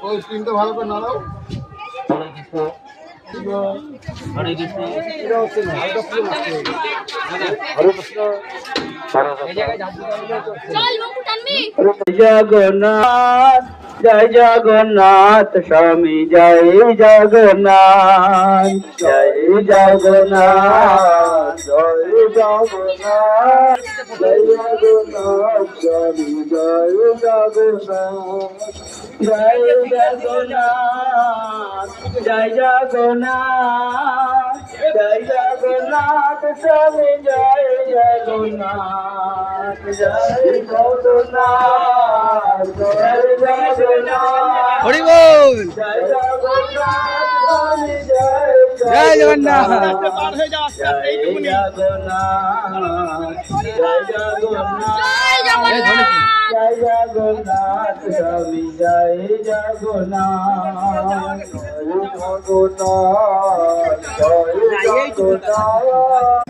ওই স্ক্রিনটা ভালো করে নাড়াও। হরে কৃষ্ণ এটা হচ্ছে না, হালকা ফুল আসছে। হরে কৃষ্ণ জগন্নাথ জয় জগন্নাথ স্বামী জয় জগন্নাথ জয় জগন্নাথ জয় জগন্নাথ জয় জগন্নাথ স্বামী জয় জগন্নাথ জয় জগন্নাথ জয় জগন্নাথ জয় জগন্নাথ স্বামী জয় জগন্নাথ জয় জগন্নাথ জয় জগন্নাথ হরি বল জয় জগন্নাথ স্বামী জয় জয় জগন্নাথ জয় জগন্নাথ জয় জগন্নাথ জয় জগন্নাথ স্বামী জয় জগন্নাথ জয় জগন্নাথ জয় জগন্নাথ